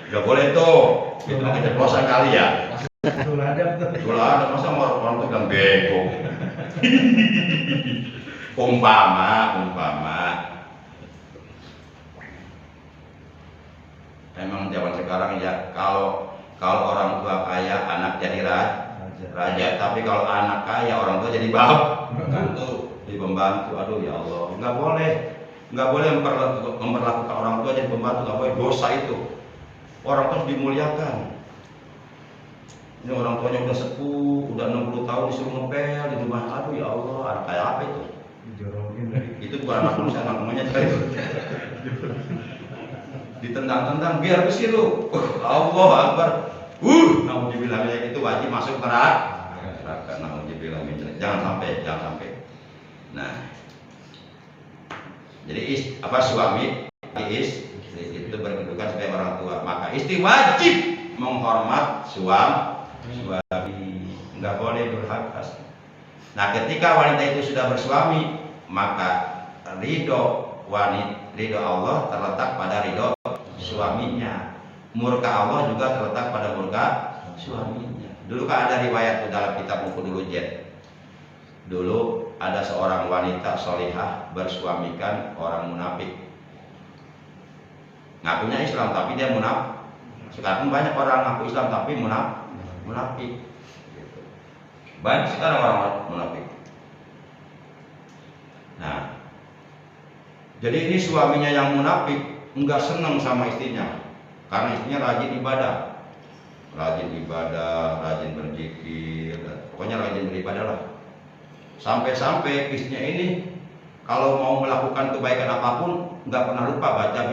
Nggak boleh tuh. Itu keceplosan kali ya. Itulah ada masa orang tua bilang bego. umpama. Memang zaman sekarang ya kalau orang tua kaya anak jadi raja, tapi kalau anak kaya orang tua jadi jadi pembantu. Aduh ya Allah, nggak boleh memperlakukan orang tua jadi pembantu, nggak boleh, dosa itu. Orang tua harus dimuliakan. Ini orang tuanya udah sepuh, udah 60 tahun disuruh ngepel di rumah. Aduh ya Allah, anak kayak apa itu? Itu bukan anak manusia, anak monyet kali itu. Ditendang-tendang biar besi lu. Allah Akbar. Naudzubillah itu wajib masuk neraka. Naudzubillah jangan sampai. Nah. Jadi suami itu berkedudukan sebagai orang tua. Maka istri wajib menghormat suami. Enggak boleh durhaka. Nah, ketika wanita itu sudah bersuami, maka ridho Allah terletak pada ridho suaminya. Murka Allah juga terletak pada murka suaminya. Dulu kan ada riwayat dalam kitab Mukhudul Jet. Dulu ada seorang wanita solihah bersuamikan orang munafik. Ngakunya Islam tapi dia munafik. Sekarang banyak orang ngaku Islam tapi munafik. Banyak sekarang orang munafik. Nah, jadi ini suaminya yang munafik enggak senang sama istrinya, karena istrinya rajin ibadah, rajin berzikir, pokoknya rajin beribadah lah. Sampai-sampai istrinya ini kalau mau melakukan kebaikan apapun enggak pernah lupa baca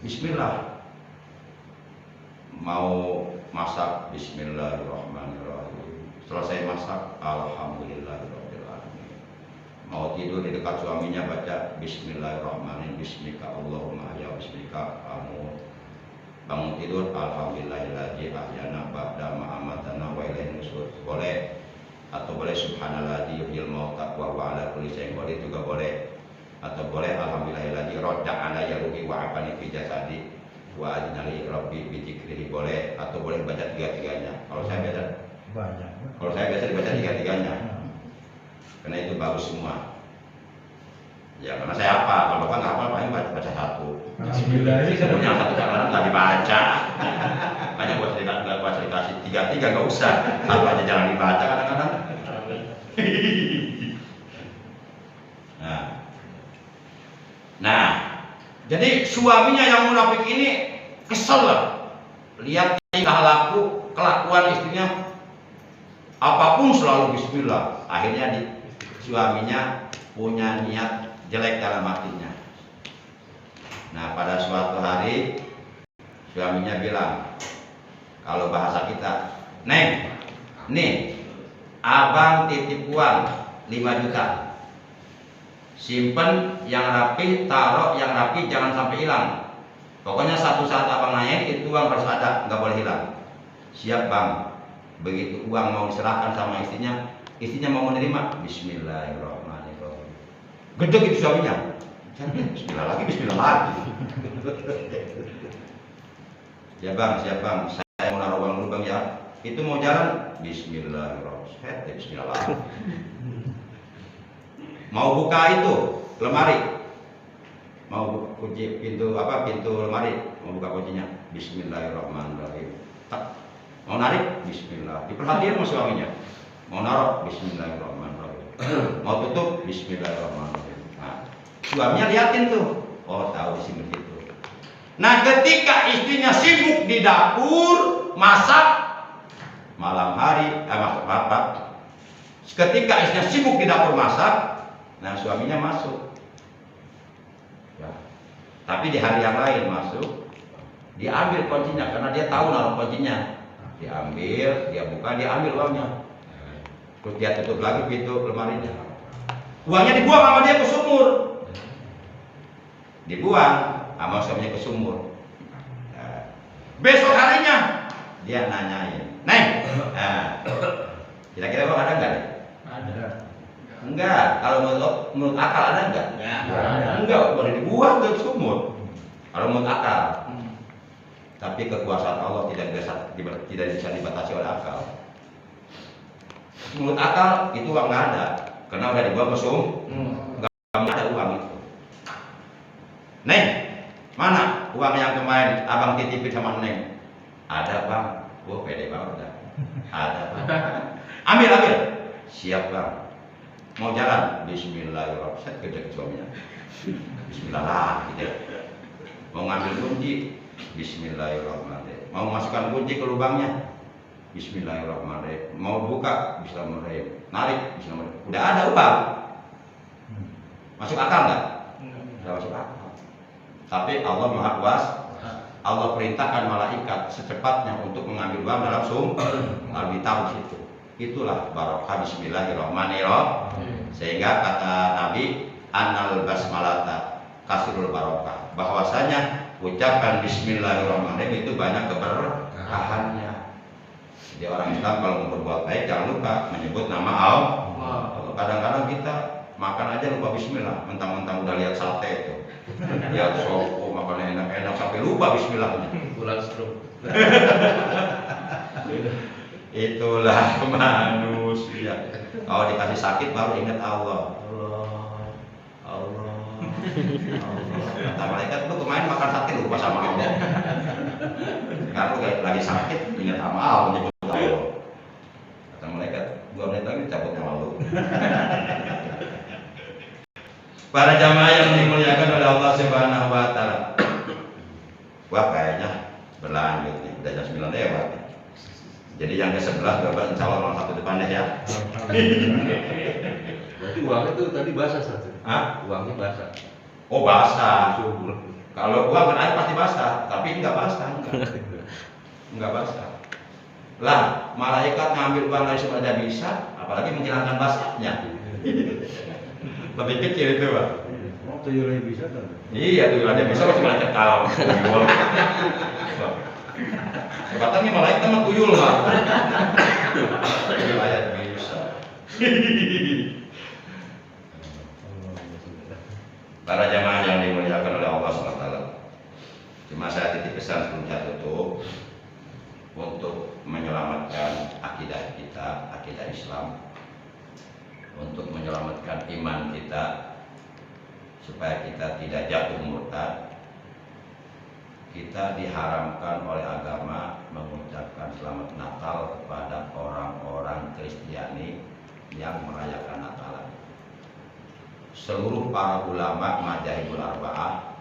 bismillah. Mau masak bismillahirrahmanirrahim, selesai masak alhamdulillahirabbil alamin. Mau tidur di dekat suaminya baca bismillahirrahmanirrahim, bismika Allahumma ya bismika amut. Bangun tidur alhamdulillahilladzi ahyana ba'da ma amatana wa ilaihin nusyur. Boleh. Atau boleh subhanalladzi yuhyil mauta wa huwa ala kulli syai'in qadir juga boleh. Atau boleh alhamdulillahilladzi radda alayya ruhi wa afani fi jasadi wa ajnali rabbi bi dzikrihi boleh. Atau boleh baca tiga-tiganya. Kalau saya biasa dibaca tiga-tiganya. Karena itu bagus semua. Ya karena saya apa, kalau Bapak nggak apa-apa baca satu. Punya satu jangan nggak dibaca. Hanya buat dikasih tiga nggak usah. Satu aja jangan dibaca kadang-kadang. Nah, jadi suaminya yang munafik ini kesel lah. Lihat tingkah laku, kelakuan istrinya, apapun selalu bismillah. Akhirnya suaminya punya niat jelek dalam hatinya. Nah, pada suatu hari suaminya bilang, kalau bahasa kita, Neng, nih abang titip uang 5 juta, simpen yang rapi, taruh yang rapi, jangan sampai hilang. Pokoknya satu saat abang naik itu uang harus ada, nggak boleh hilang. Siap bang. Begitu uang mau diserahkan sama istrinya mau menerima, bismillahirrahmanirrahim. Gedeg itu suaminya. Bismillah lagi. Ya bang, siap bang. Saya mau naruh uang dulu bang ya. Itu mau jalan, bismillahirrahmanirrahim. Bismillah. Mau buka itu lemari, mau kunci pintu lemari, mau buka kuncinya, bismillahirrahmanirrahim. Tak. Mau narik, bismillah. Diperhatiin sama suaminya. Mau naruh, bismillahirrahmanirrahim. Mau tutup, bismillahirrahmanirrahim. Nah, suaminya liatin tuh. Oh, tahu di sini begitu. Nah, ketika istrinya sibuk di dapur masak malam hari, ketika istrinya sibuk di dapur masak, nah suaminya masuk. Ya. Tapi di hari yang lain masuk, diambil kuncinya karena dia tahu naruh kuncinya. Diambil, dia buka, dia ambil uangnya. Terus dia tutup lagi pintu lemarinya. Uangnya dibuang sama dia ke sumur. Dibuang. sama suaminya ke sumur. Nah, besok harinya dia nanyain, Neng, nah, kira-kira bang ada nggak? Ada. Enggak. Kalau menurut akal ada nggak? Enggak, boleh dibuang ke sumur. Kalau menurut akal. Tapi kekuasaan Allah tidak bisa dibatasi oleh akal. Menurut akal itu uang nggak ada, karena udah dibuang ke sumur. Nggak ada uang itu. Neng, mana uang yang kemarin abang titipin sama Neng? Ada bang. Wah, pede banget udah. Ada bang. Ambil. Siap bang. Mau jalan? Bismillahirrahmanirrahim. Saya kerja suaminya. Bismillah lah, gitu. Mau ngambil kunci? Bismillahirrahmanirrahim. Mau masukkan kunci ke lubangnya? Bismillahirrahmanirrahim. Mau buka? Bismillahirrahmanirrahim. Narik? Bismillahirrahmanirrahim. Udah ada uang. Masuk akal nggak? Nggak masuk akal. Tapi Allah Maha Kuasa. Allah perintahkan malaikat secepatnya untuk mengambil uang dalam sumur. Nabi tahu situ. Itulah barokah Bismillahirrahmanirrahim. Sehingga kata Nabi, Annal basmalata kasirul barokah. Bahwasanya ucapan Bismillahirrahmanirrahim itu banyak keberkahannya. Jadi orang Islam kalau mau berbuat baik jangan lupa menyebut nama Allah. Kadang-kadang kita makan aja lupa Bismillah, mentang-mentang udah lihat sate itu, lihat soto makan enak-enak sampai lupa Bismillahnya. Bulan stroke. Itulah manusia. Kalau dikasih sakit baru ingat Allah. Allah. Kata malaikat tuh kemarin makan sate lupa sama Allah. Kalau lagi sakit ingat sama Allah, nyebut Allah. Kata malaikat, 2 menit lagi cabut nyawa lu. Para jamaah yang dimuliakan oleh Allah Subhanahu wa taala. Wah, kayaknya berlanjut nih, udah jam 9 lewat. Jadi yang ke-11 Bapak insya Allah satu depan deh ya. Berarti uang itu tadi basah satu. Hah? Uangnya basah. Oh, basah. Subur. Kalau uang kena air pasti basah, tapi enggak basah, enggak basah. Lah, malaikat ngambil uang dari sumber aja bisa, apalagi menghilangkan basahnya. Lebih kecil itu, Pak. Oh, tuyulnya bisa kan? Iya, tuyul aja bisa, masih malaikat kalah. Katanya malaikat sama tuyul, Pak. Tuyul aja bisa. Para jamaah yang dimuliakan oleh Allah SWT, cuma saya titip pesan sebelum saya tutup untuk menyelamatkan akidah kita, akidah Islam, untuk menyelamatkan iman kita supaya kita tidak jatuh murtad. Kita diharamkan oleh agama mengucapkan selamat Natal kepada orang-orang Kristiani yang merayakan Natalan. Seluruh para ulama Madzhabul Arba'ah,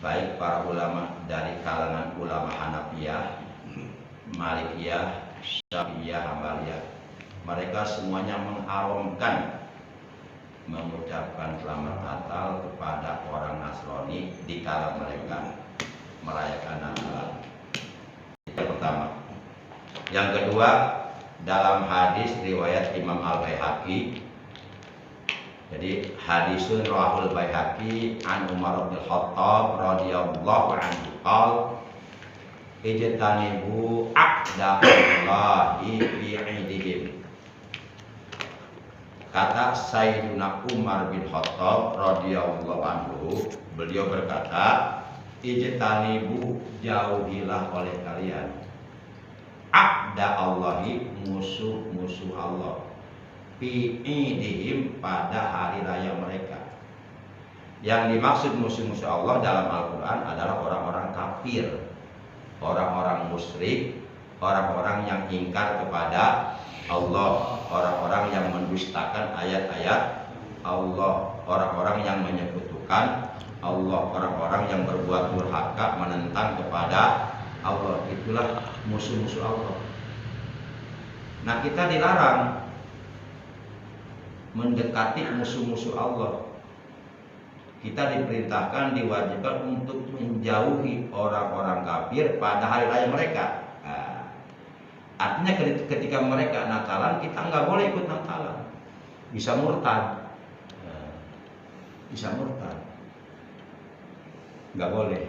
baik para ulama dari kalangan ulama Hanafiyah, Malikiyah, Syafi'iyah, Hambaliyah, mereka semuanya mengharamkan mengucapkan selamat Natal kepada orang Nasrani di kala mereka merayakan Natal. Yang pertama. Yang kedua, dalam hadis riwayat Imam Al-Baihaqi, jadi hadisun rawahul Baihaqi an Umar bin Khattab radhiyallahu anhu qala ijtanibu aqdallahi fi idihim. Kata Sayyidina Umar bin Khattab radhiyallahu anhu, beliau berkata, ijtanibu, jauhilah oleh kalian aqda Allahi, musuh-musuh Allah, fi idihim, pada hari raya mereka. Yang dimaksud musuh-musuh Allah dalam Al-Quran adalah orang-orang kafir, orang-orang musyrik, orang-orang yang ingkar kepada Allah, orang-orang yang mendustakan ayat-ayat Allah, orang-orang yang menyekutukan Allah, orang-orang yang berbuat durhaka menentang kepada Allah. Itulah musuh-musuh Allah. Nah, kita dilarang mendekati musuh-musuh Allah. Kita diperintahkan, diwajibkan untuk menjauhi orang-orang kafir pada hari raya mereka. Nah, artinya ketika mereka Natalan, kita nggak boleh ikut Natalan, bisa murtad, bisa murtad. nggak boleh.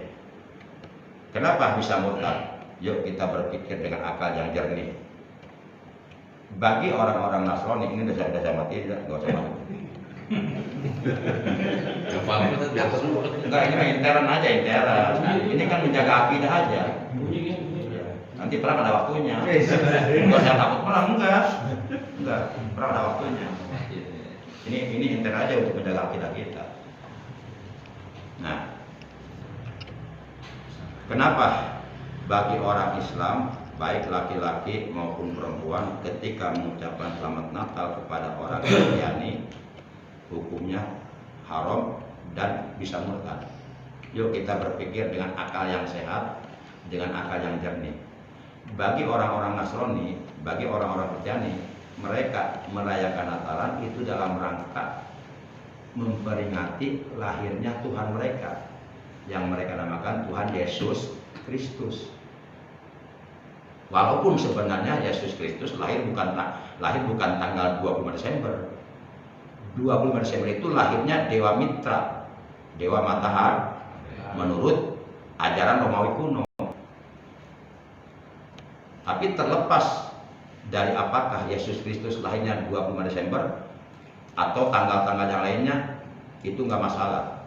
Kenapa bisa murtad? Yuk kita berpikir dengan akal yang jernih. Bagi orang-orang Nasrani ini udah sama tidak, nggak usah masuk. Enggak, ini mah intern aja, intern. Ini kan menjaga akidah aja. Nanti perang ada waktunya. Enggak usah takut perang, enggak, perang ada waktunya. Ini intern aja untuk menjaga akidah kita. Nah, kenapa bagi orang Islam, baik laki-laki maupun perempuan, ketika mengucapkan selamat Natal kepada orang Kristiani, hukumnya haram dan bisa murtad. Yuk kita berpikir dengan akal yang sehat, dengan akal yang jernih. Bagi orang-orang Nasrani, bagi orang-orang Kristiani, mereka merayakan Natalan itu dalam rangka memperingati lahirnya Tuhan mereka, yang mereka namakan Tuhan Yesus Kristus. Walaupun sebenarnya Yesus Kristus lahir bukan tanggal 25 Desember. 25 Desember itu lahirnya Dewa Mitra, Dewa Matahari, menurut ajaran Romawi kuno. Tapi terlepas dari apakah Yesus Kristus lahirnya 25 Desember atau tanggal-tanggal yang lainnya, itu nggak masalah.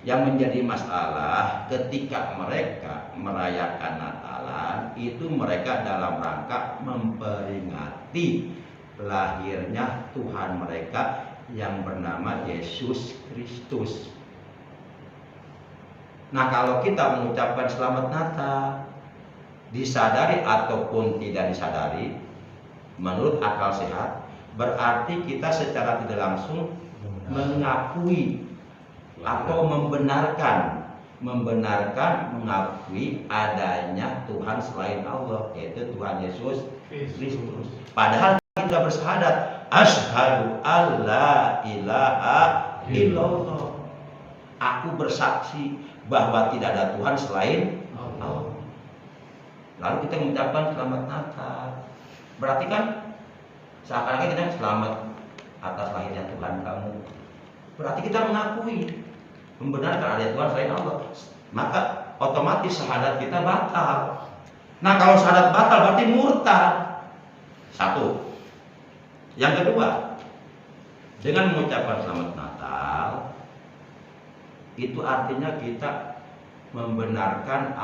Yang menjadi masalah ketika mereka merayakan Natalan, itu mereka dalam rangka memperingati lahirnya Tuhan mereka yang bernama Yesus Kristus. Nah, kalau kita mengucapkan selamat Natal, disadari ataupun tidak disadari, menurut akal sehat, berarti kita secara tidak langsung mengakui atau mengakui adanya Tuhan selain Allah, yaitu Tuhan Yesus Kristus. Padahal kita bersyahadat, asyhadu alla ilaha illallah. Aku bersaksi bahwa tidak ada Tuhan selain Allah. Lalu kita mengucapkan selamat Natal. Berarti kan seakan-akan kita selamat atas lahirnya Tuhan kamu. Berarti kita mengakui, membenarkan ada Tuhan selain Allah. Maka otomatis syahadat kita batal. Nah, kalau syahadat batal berarti murtad. Satu. Yang kedua, dengan mengucapkan selamat Natal, itu artinya kita membenarkan